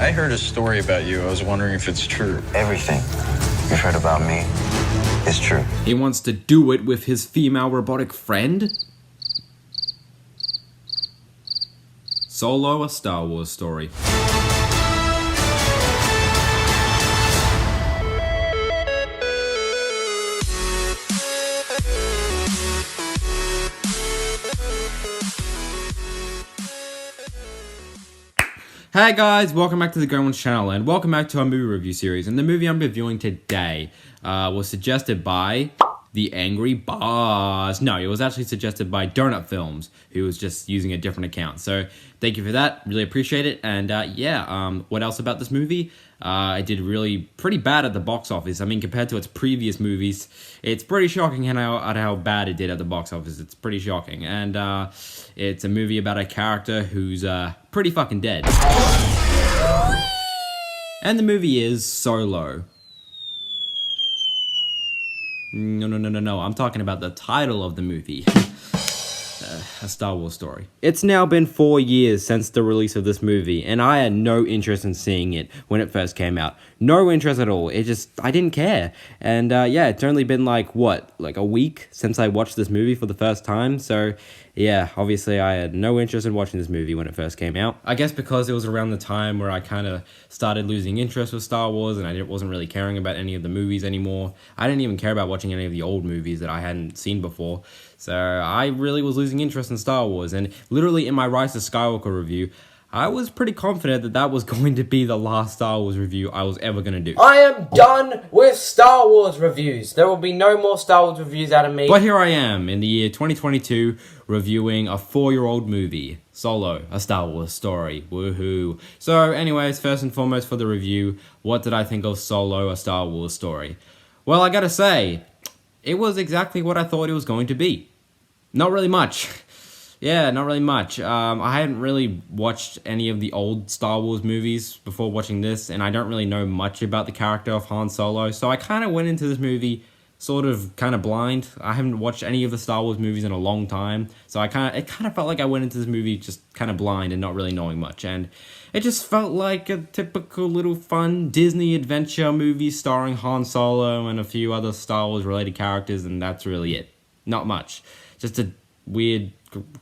I heard a story about you. I was wondering if it's true. Everything you've heard about me is true. He wants to do it with his female robotic friend? Solo, a Star Wars story. Hey guys, welcome back to the Go Once channel, and welcome back to our movie review series. And the movie I'm reviewing today was suggested by The Angry Bars. No, it was actually suggested by Donut Films, who was just using a different account. So thank you for that, really appreciate it. And what else about this movie? It did really pretty bad at the box office. I mean, compared to its previous movies, it's pretty shocking at how bad it did at the box office. It's pretty shocking. And it's a movie about a character who's pretty fucking dead. And the movie is Solo. No. I'm talking about the title of the movie. A Star Wars story. It's now been 4 years since the release of this movie, and I had no interest in seeing it when it first came out. No interest at all. I didn't care. And it's only been like a week since I watched this movie for the first time, so yeah, obviously I had no interest in watching this movie when it first came out. I guess because it was around the time where I kind of started losing interest with Star Wars and I wasn't really caring about any of the movies anymore. I didn't even care about watching any of the old movies that I hadn't seen before. So I really was losing interest in Star Wars, and literally in my Rise of Skywalker review, I was pretty confident that was going to be the last Star Wars review I was ever going to do. I am done with Star Wars reviews. There will be no more Star Wars reviews out of me. But here I am, in the year 2022, reviewing a 4-year-old movie, Solo, a Star Wars story. Woohoo. So anyways, first and foremost for the review, what did I think of Solo, a Star Wars story? Well, I gotta say, it was exactly what I thought it was going to be. Not really much. Yeah, not really much. I hadn't really watched any of the old Star Wars movies before watching this, and I don't really know much about the character of Han Solo, so I kind of went into this movie kind of blind. I haven't watched any of the Star Wars movies in a long time, so it kind of felt like I went into this movie just kind of blind and not really knowing much, and it just felt like a typical little fun Disney adventure movie starring Han Solo and a few other Star Wars related characters, and that's really it. Not much. Just a weird,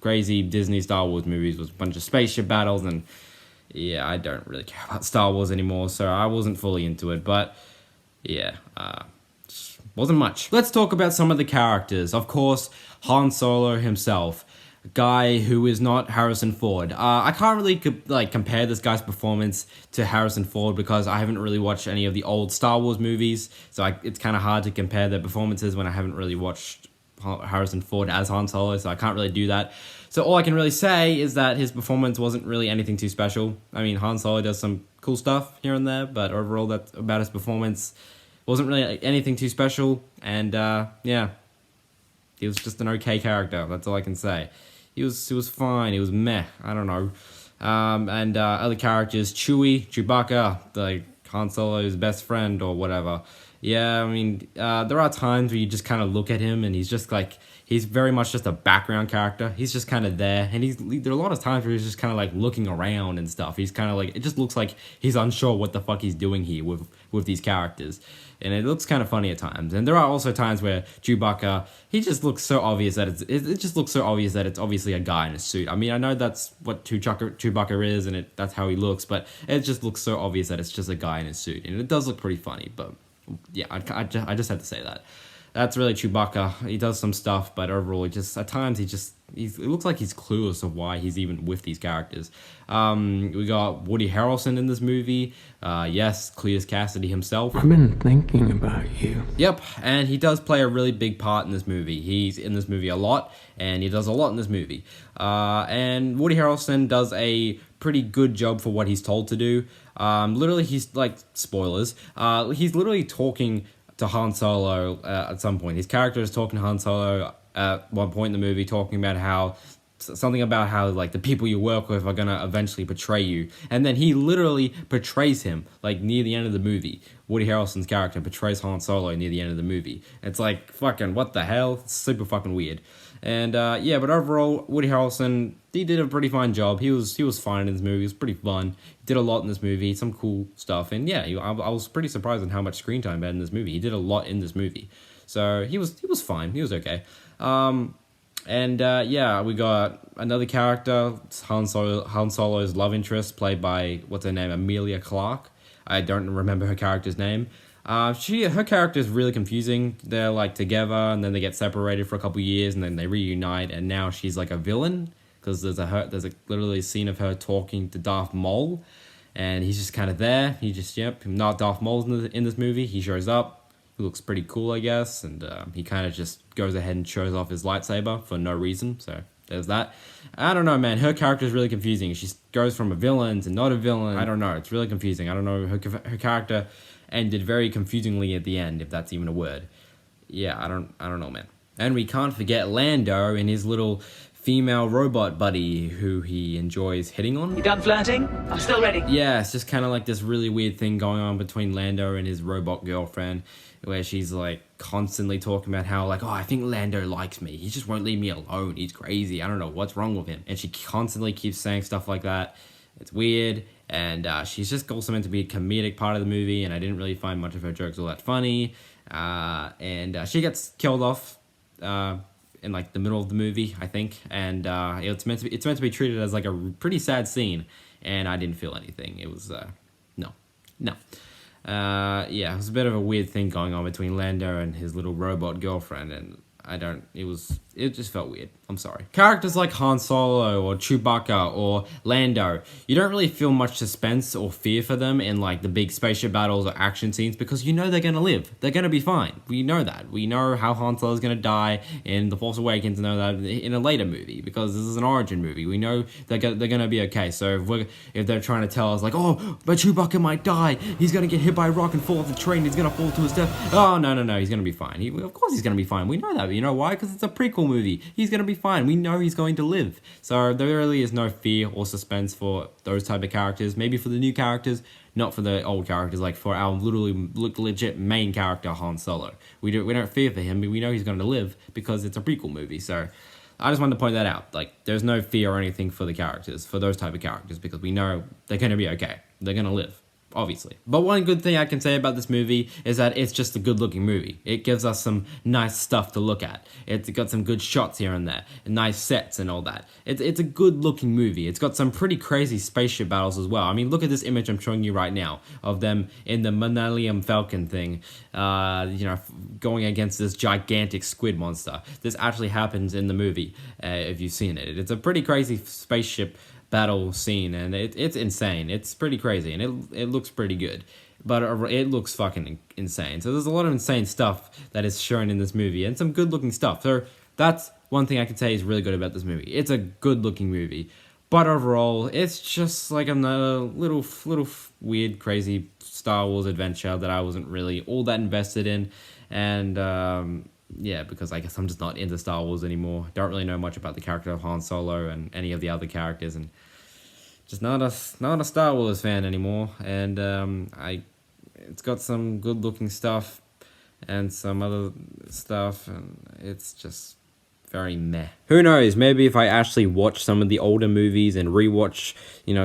crazy Disney Star Wars movies with a bunch of spaceship battles, and yeah, I don't really care about Star Wars anymore, so I wasn't fully into it, but yeah, wasn't much. Let's talk about some of the characters. Of course, Han Solo himself, a guy who is not Harrison Ford. I can't really compare this guy's performance to Harrison Ford because I haven't really watched any of the old Star Wars movies, so it's kind of hard to compare their performances when I haven't really watched Harrison Ford as Han Solo, so I can't really do that. So all I can really say is that his performance wasn't really anything too special. I mean, Han Solo does some cool stuff here and there, but overall that about his performance wasn't really anything too special, and yeah, he was just an okay character, that's all I can say. He was fine, he was meh, I don't know. And other characters, Chewie, Chewbacca, like Han Solo's best friend or whatever. Yeah, I mean, there are times where you just kind of look at him and he's very much just a background character. He's just kind of there, and there are a lot of times where he's just kind of like looking around and stuff. He's kind of like, it just looks like he's unsure what the fuck he's doing here with these characters. And it looks kind of funny at times. And there are also times where Chewbacca, he just looks so obvious that it just looks so obvious that it's obviously a guy in a suit. I mean, I know that's what Chewbacca is, and that's how he looks, but it just looks so obvious that it's just a guy in a suit. And it does look pretty funny, but yeah, I just had to say that. That's really Chewbacca. He does some stuff, but overall, at times, it looks like he's clueless of why he's even with these characters. We got Woody Harrelson in this movie. Yes, Cletus Cassidy himself. I've been thinking about you. Yep, and he does play a really big part in this movie. He's in this movie a lot, and he does a lot in this movie. And Woody Harrelson does a pretty good job for what he's told to do. Literally, he's like, spoilers, he's literally talking to Han Solo at some point. His character is talking to Han Solo at one point in the movie, talking about how something about how like the people you work with are gonna eventually betray you, and then he literally betrays him like near the end of the movie. Woody Harrelson's character betrays Han Solo near the end of the movie. It's like fucking what the hell? It's super fucking weird. And yeah, but overall, Woody Harrelson, he did a pretty fine job. He was fine in this movie. It was pretty fun. He did a lot in this movie, some cool stuff, and yeah, I was pretty surprised at how much screen time he had in this movie. He did a lot in this movie, so he was fine. He was okay. And yeah, we got another character, Han Solo's love interest, played by, what's her name, Emilia Clarke. I don't remember her character's name. Her character is really confusing. They're like together, and then they get separated for a couple years, and then they reunite, and now she's like a villain because there's a literally scene of her talking to Darth Maul, and he's just kind of there. Not Darth Maul's in this movie. He shows up. He looks pretty cool, I guess, and he kind of just goes ahead and shows off his lightsaber for no reason, so there's that. I don't know, man. Her character is really confusing. She goes from a villain to not a villain. I don't know. It's really confusing. I don't know. Her character ended very confusingly at the end, if that's even a word. Yeah, I don't know, man. And we can't forget Lando and his little female robot buddy who he enjoys hitting on. You done flirting? I'm still ready. Yeah, it's just kind of like this really weird thing going on between Lando and his robot girlfriend, where she's like constantly talking about how like, oh, I think Lando likes me. He just won't leave me alone. He's crazy. I don't know what's wrong with him. And she constantly keeps saying stuff like that. It's weird. And she's just also meant to be a comedic part of the movie, and I didn't really find much of her jokes all that funny. And she gets killed off in like the middle of the movie, I think. And it's meant to be treated as like a pretty sad scene, and I didn't feel anything. It was no. Yeah, it was a bit of a weird thing going on between Lando and his little robot girlfriend, and it just felt weird. I'm sorry. Characters like Han Solo or Chewbacca or Lando, you don't really feel much suspense or fear for them in like the big spaceship battles or action scenes because you know they're gonna live. They're gonna be fine. We know that. We know how Han Solo's gonna die in The Force Awakens, know that in a later movie because this is an origin movie. We know they're gonna be okay. So if they're trying to tell us like, oh, but Chewbacca might die, he's gonna get hit by a rock and fall off the train, he's gonna fall to his death. Oh, no, he's gonna be fine. Of course he's gonna be fine. We know that. But you know why? Because it's a prequel movie. He's gonna be fine. We know he's going to live. So there really is no fear or suspense for those type of characters. Maybe for the new characters, not for the old characters. Like for our literally legit main character, Han Solo. We don't fear for him, but we know he's going to live because it's a prequel movie. So I just wanted to point that out. Like there's no fear or anything for the characters, for those type of characters, because we know they're going to be okay. They're going to live. Obviously. But one good thing I can say about this movie is that it's just a good looking movie. It gives us some nice stuff to look at. It's got some good shots here and there, and nice sets and all that. It's a good looking movie. It's got some pretty crazy spaceship battles as well. I mean, look at this image I'm showing you right now of them in the Millennium Falcon thing, going against this gigantic squid monster. This actually happens in the movie, if you've seen it. It's a pretty crazy spaceship battle scene, and it's insane. It's pretty crazy, and it looks pretty good, but it looks fucking insane. So there's a lot of insane stuff that is shown in this movie, and some good looking stuff. So that's one thing I can say is really good about this movie. It's a good looking movie, but overall, it's just like another little weird, crazy Star Wars adventure that I wasn't really all that invested in, and yeah, because I guess I'm just not into Star Wars anymore. Don't really know much about the character of Han Solo and any of the other characters, and just not a Star Wars fan anymore. And it's got some good looking stuff and some other stuff, and it's just very meh. Who knows, maybe if I actually watch some of the older movies and rewatch,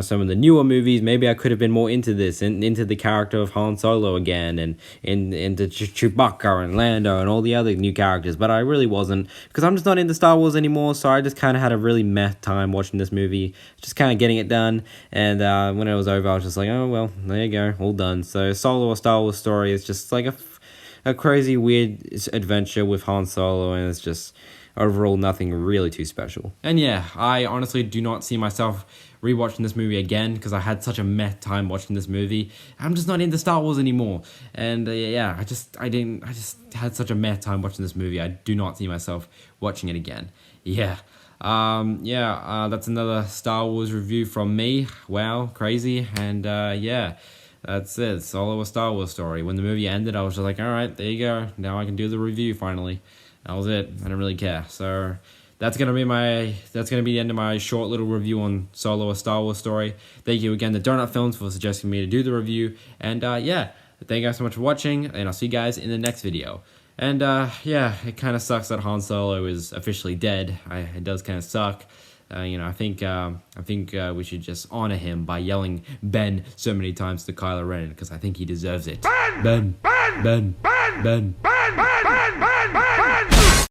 some of the newer movies, maybe I could have been more into this and into the character of Han Solo again, and into Chewbacca and Lando and all the other new characters, but I really wasn't, because I'm just not into Star Wars anymore. So I just kind of had a really meh time watching this movie, just kind of getting it done, and when it was over, I was just like, oh well, there you go, all done. So Solo: A Star Wars Story is just like a crazy weird adventure with Han Solo, and it's just overall nothing really too special. And yeah, I honestly do not see myself rewatching this movie again, because I had such a meh time watching this movie. I'm just not into Star Wars anymore, and yeah, I just had such a meh time watching this movie. I do not see myself watching it again. Yeah. That's another Star Wars review from me. Wow, crazy. And yeah, that's it. Solo: A Star Wars Story. When the movie ended, I was just like, alright, there you go. Now I can do the review finally. That was it. I didn't really care. So that's gonna be the end of my short little review on Solo: A Star Wars Story. Thank you again to Donut Films for suggesting me to do the review, and yeah, thank you guys so much for watching, and I'll see you guys in the next video. And yeah, it kind of sucks that Han Solo is officially dead. It does kind of suck. You know, I think we should just honor him by yelling Ben so many times to Kylo Ren, because I think he deserves it. Ben! Ben! Ben! Ben! Ben! Ben! Ben! Ben! Ben!